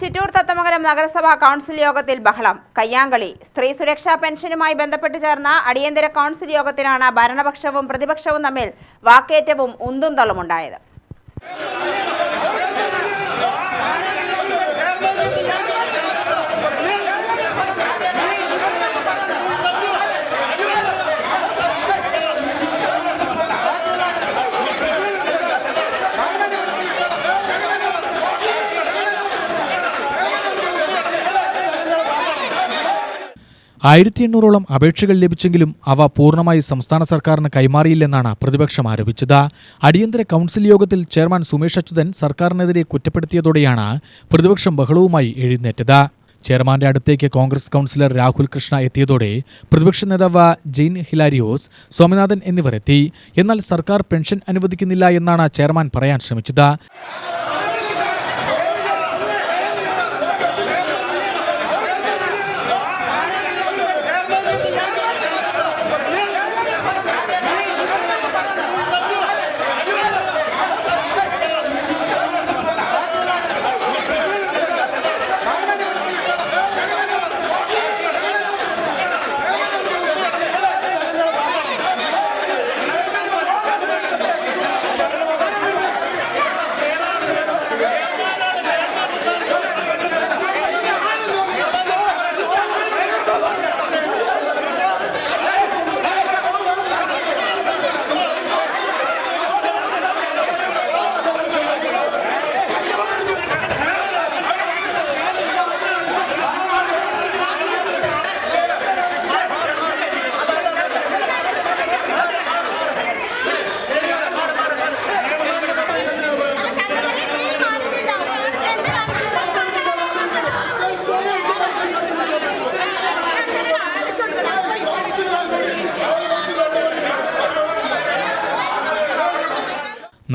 ചിറ്റൂർ തത്തമംഗലം നഗരസഭാ കൗൺസിൽ യോഗത്തിൽ ബഹളം, കയ്യാങ്കളി. സ്ത്രീ സുരക്ഷാ പെൻഷനുമായി ബന്ധപ്പെട്ട് ചേർന്ന അടിയന്തര കൗൺസിൽ യോഗത്തിലാണ് ഭരണപക്ഷവും പ്രതിപക്ഷവും തമ്മിൽ വാക്കേറ്റവും ഉന്തും തള്ളുമുണ്ടായത്. ആയിരത്തി 800ഓളം അപേക്ഷകൾ ലഭിച്ചെങ്കിലും അവ പൂർണ്ണമായി സംസ്ഥാന സർക്കാരിന് കൈമാറിയില്ലെന്നാണ് പ്രതിപക്ഷം ആരോപിച്ചത്. അടിയന്തര കൗൺസിൽ യോഗത്തിൽ ചെയർമാൻ സുമേഷ് അച്യുതൻ സർക്കാരിനെതിരെ കുറ്റപ്പെടുത്തിയതോടെയാണ് പ്രതിപക്ഷം ബഹളവുമായി എഴുന്നേറ്റത്. ചെയർമാന്റെ അടുത്തേക്ക് കോൺഗ്രസ് കൗൺസിലർ രാഹുൽ കൃഷ്ണ എത്തിയതോടെ പ്രതിപക്ഷ നേതാവ് ജെയിൻ ഹിലാരിയോസ്, സ്വാമിനാഥൻ എന്നിവർ എത്തി. എന്നാൽ സർക്കാർ പെൻഷൻ അനുവദിക്കുന്നില്ല എന്നാണ് ചെയർമാൻ പറയാൻ ശ്രമിച്ചത്.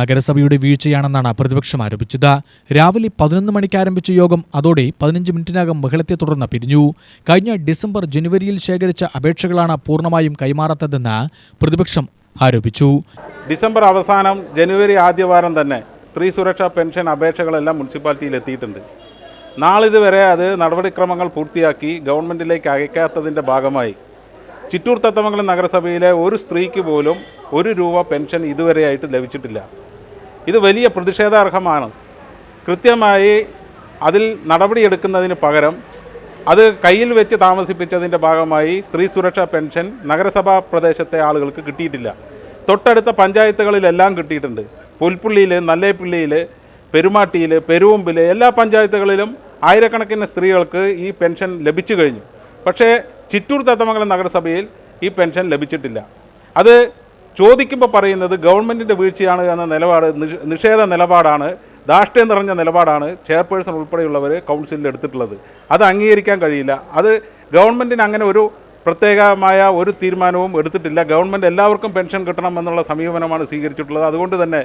നഗരസഭയുടെ വീഴ്ചയാണെന്നാണ് പ്രതിപക്ഷം ആരോപിച്ചത്. രാവിലെ 11 മണിക്ക് ആരംഭിച്ച യോഗം അതോടെ 15 മിനിറ്റിനകം ബഹളത്തെ തുടർന്ന് പിരിഞ്ഞു. കഴിഞ്ഞ ഡിസംബർ ജനുവരിയിൽ ശേഖരിച്ച അപേക്ഷകളാണ് പൂർണ്ണമായും കൈമാറാത്തതെന്ന് പ്രതിപക്ഷം ആരോപിച്ചു. ഡിസംബർ അവസാനം ജനുവരി ആദ്യവാരം തന്നെ സ്ത്രീ സുരക്ഷാ പെൻഷൻ അപേക്ഷകളെല്ലാം മുനിസിപ്പാലിറ്റിയിൽ എത്തിയിട്ടുണ്ട്. നാളിതുവരെ അത് നടപടിക്രമങ്ങൾ പൂർത്തിയാക്കി ഗവൺമെൻറ്റിലേക്ക് അയക്കാത്തതിൻ്റെ ഭാഗമായി ചിറ്റൂർ തത്തമംഗലം നഗരസഭയിലെ ഒരു സ്ത്രീക്ക് പോലും ₹1 പെൻഷൻ ഇതുവരെയായിട്ട് ലഭിച്ചിട്ടില്ല. ഇത് വലിയ പ്രതിഷേധാർഹമാണ്. കൃത്യമായി അതിൽ നടപടിയെടുക്കുന്നതിന് പകരം അത് കയ്യിൽ വെച്ച് താമസിപ്പിച്ചതിൻ്റെ ഭാഗമായി സ്ത്രീ സുരക്ഷാ പെൻഷൻ നഗരസഭാ പ്രദേശത്തെ ആളുകൾക്ക് കിട്ടിയിട്ടില്ല. തൊട്ടടുത്ത പഞ്ചായത്തുകളിലെല്ലാം കിട്ടിയിട്ടുണ്ട്. പുൽപ്പള്ളിയിൽ, നല്ലേപ്പള്ളിയിൽ, പെരുമാട്ടിയിൽ, പെരുവമ്പിൽ എല്ലാ പഞ്ചായത്തുകളിലും ആയിരക്കണക്കിന് സ്ത്രീകൾക്ക് ഈ പെൻഷൻ ലഭിച്ചു കഴിഞ്ഞു. പക്ഷേ ചിറ്റൂർ തത്തമംഗലം നഗരസഭയിൽ ഈ പെൻഷൻ ലഭിച്ചിട്ടില്ല. അത് ചോദിക്കുമ്പോൾ പറയുന്നത് ഗവൺമെൻറ്റിൻ്റെ വീഴ്ചയാണ് എന്ന നിലപാട്, നിഷേധ നിലപാടാണ്, ധാർഷ്ട്യം നിറഞ്ഞ നിലപാടാണ് ചെയർപേഴ്സൺ ഉൾപ്പെടെയുള്ളവർ കൗൺസിലിൽ എടുത്തിട്ടുള്ളത്. അത് അംഗീകരിക്കാൻ കഴിയില്ല. അത് ഗവൺമെൻറ്റിന് അങ്ങനെ ഒരു പ്രത്യേകമായ ഒരു തീരുമാനവും എടുത്തിട്ടില്ല. ഗവൺമെൻറ് എല്ലാവർക്കും പെൻഷൻ കിട്ടണം എന്നുള്ള സമീപനമാണ് സ്വീകരിച്ചിട്ടുള്ളത്. അതുകൊണ്ട് തന്നെ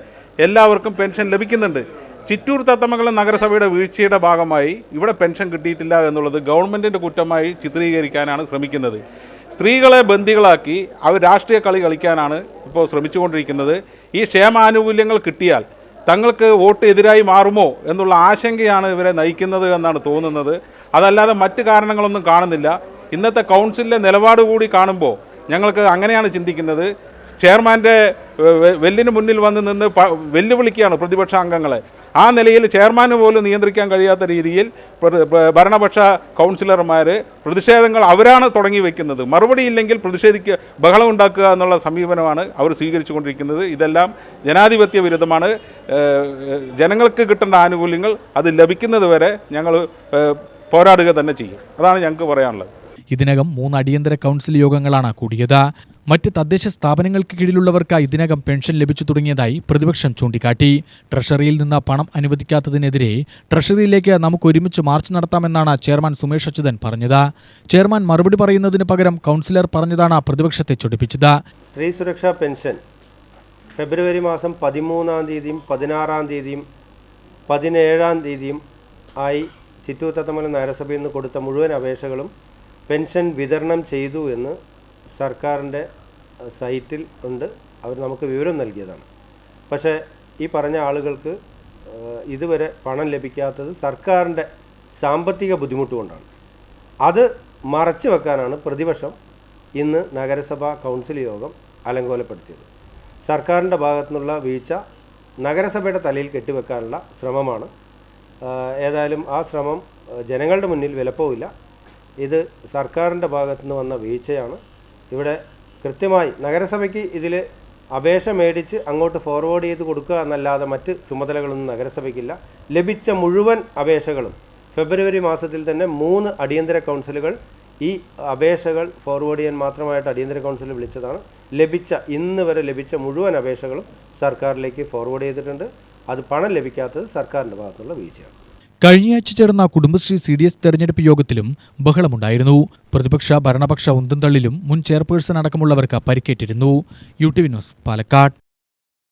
എല്ലാവർക്കും പെൻഷൻ ലഭിക്കുന്നുണ്ട്. ചിറ്റൂർ തത്തമംഗലം നഗരസഭയുടെ വീഴ്ചയുടെ ഭാഗമായി ഇവിടെ പെൻഷൻ കിട്ടിയിട്ടില്ല എന്നുള്ളത് ഗവൺമെൻറ്റിൻ്റെ കുറ്റമായി ചിത്രീകരിക്കാനാണ് ശ്രമിക്കുന്നത്. സ്ത്രീകളെ ബന്ദികളാക്കി അവർ രാഷ്ട്രീയ കളി കളിക്കാനാണ് ഇപ്പോൾ ശ്രമിച്ചുകൊണ്ടിരിക്കുന്നത്. ഈ ക്ഷേമാനുകൂല്യങ്ങൾ കിട്ടിയാൽ തങ്ങൾക്ക് വോട്ട് എതിരായി മാറുമോ എന്നുള്ള ആശങ്കയാണ് ഇവരെ നയിക്കുന്നത് എന്നാണ് തോന്നുന്നത്. അതല്ലാതെ മറ്റ് കാരണങ്ങളൊന്നും കാണുന്നില്ല. ഇന്നത്തെ കൗൺസിലിലെ നിലപാട് കൂടി കാണുമ്പോൾ ഞങ്ങൾക്ക് അങ്ങനെയാണ് ചിന്തിക്കുന്നത്. ചെയർമാൻ്റെ വെല്ലിന് മുന്നിൽ വന്ന് നിന്ന് വെല്ലുവിളിക്കുകയാണ് പ്രതിപക്ഷ അംഗങ്ങളെ. ആ നിലയിൽ ചെയർമാന് പോലും നിയന്ത്രിക്കാൻ കഴിയാത്ത രീതിയിൽ ഭരണപക്ഷ കൗൺസിലർമാർ പ്രതിഷേധങ്ങൾ അവരാണ് തുടങ്ങി വയ്ക്കുന്നത്. മറുപടിയില്ലെങ്കിൽ ബഹളം ഉണ്ടാക്കുക എന്നുള്ള സമീപനമാണ് അവർ സ്വീകരിച്ചുകൊണ്ടിരിക്കുന്നത്. ഇതെല്ലാം ജനാധിപത്യ വിരുദ്ധമാണ്. ജനങ്ങൾക്ക് കിട്ടേണ്ട ആനുകൂല്യങ്ങൾ അത് ലഭിക്കുന്നത് വരെ ഞങ്ങൾ പോരാടുക തന്നെ ചെയ്യും. അതാണ് ഞങ്ങൾക്ക് പറയാനുള്ളത്. ഇതിനകം 3 അടിയന്തര കൗൺസിൽ യോഗങ്ങളാണ് കൂടിയത്. മറ്റ് തദ്ദേശ സ്ഥാപനങ്ങൾക്ക് കീഴിലുള്ളവർക്ക് ഇതിനകം പെൻഷൻ ലഭിച്ചു തുടങ്ങിയതായി പ്രതിപക്ഷം ചൂണ്ടിക്കാട്ടി. ട്രഷറിയിൽ നിന്ന് പണം അനുവദിക്കാത്തതിനെതിരെ ട്രഷറിയിലേക്ക് നമുക്ക് ഒരുമിച്ച് മാർച്ച് നടത്താമെന്നാണ് ചെയർമാൻ സുമേഷ് അച്യുതൻ പറഞ്ഞത്. ചെയർമാൻ മറുപടി പറയുന്നതിന് പകരം കൗൺസിലർ പറഞ്ഞതാണ് പ്രതിപക്ഷത്തെ ചൊടിപ്പിച്ചത്. സ്ത്രീ സുരക്ഷാ പെൻഷൻ ഫെബ്രുവരി മാസം 13-ാം തീയതിയും 16-ാം തീയതിയും 17-ാം തീയതിയും ആയി ചിറ്റൂർ തത്തമംഗലം നഗരസഭയിൽ നിന്ന് കൊടുത്ത മുഴുവൻ അപേക്ഷകളും പെൻഷൻ വിതരണം ചെയ്തു എന്ന് സർക്കാരിൻ്റെ സൈറ്റിൽ ഉണ്ട്. അവർ നമുക്ക് വിവരം നൽകിയതാണ്. പക്ഷേ ഈ പറഞ്ഞ ആളുകൾക്ക് ഇതുവരെ പണം ലഭിക്കാത്തത് സർക്കാരിൻ്റെ സാമ്പത്തിക ബുദ്ധിമുട്ട് കൊണ്ടാണ്. അത് മറച്ചു വെക്കാനാണ് പ്രതിപക്ഷം ഇന്ന് നഗരസഭാ കൗൺസിൽ യോഗം അലങ്കോലപ്പെടുത്തിയത്. സർക്കാരിൻ്റെ ഭാഗത്തു നിന്നുള്ള വീഴ്ച നഗരസഭയുടെ തലയിൽ കെട്ടിവെക്കാനുള്ള ശ്രമമാണ്. ഏതായാലും ആ ശ്രമം ജനങ്ങളുടെ മുന്നിൽ വിലപ്പോവില്ല. ഇത് സർക്കാരിൻ്റെ ഭാഗത്തു നിന്ന് വന്ന വീഴ്ചയാണ്. ഇവിടെ കൃത്യമായി നഗരസഭയ്ക്ക് ഇതിൽ അപേക്ഷ മേടിച്ച് അങ്ങോട്ട് ഫോർവേഡ് ചെയ്ത് കൊടുക്കുക എന്നല്ലാതെ മറ്റ് ചുമതലകളൊന്നും നഗരസഭയ്ക്കില്ല. ലഭിച്ച മുഴുവൻ അപേക്ഷകളും ഫെബ്രുവരി മാസത്തിൽ തന്നെ 3 അടിയന്തര കൗൺസിലുകൾ ഈ അപേക്ഷകൾ ഫോർവേഡ് ചെയ്യാൻ മാത്രമായിട്ട് അടിയന്തര കൗൺസിൽ വിളിച്ചതാണ്. ഇന്ന് വരെ ലഭിച്ച മുഴുവൻ അപേക്ഷകളും സർക്കാരിലേക്ക് ഫോർവേഡ് ചെയ്തിട്ടുണ്ട്. അത് പണം ലഭിക്കാത്തത് സർക്കാരിൻ്റെ ഭാഗത്തുള്ള വീഴ്ചയാണ്. കഴിഞ്ഞയാഴ്ച ചേർന്ന കുടുംബശ്രീ CDS തെരഞ്ഞെടുപ്പ് യോഗത്തിലും ബഹളമുണ്ടായിരുന്നു. പ്രതിപക്ഷ ഭരണപക്ഷ ഉന്തും തള്ളിലും മുൻ ചെയർപേഴ്സൺ അടക്കമുള്ളവർക്ക് പരിക്കേറ്റിരുന്നു. UTV news, Palakkad.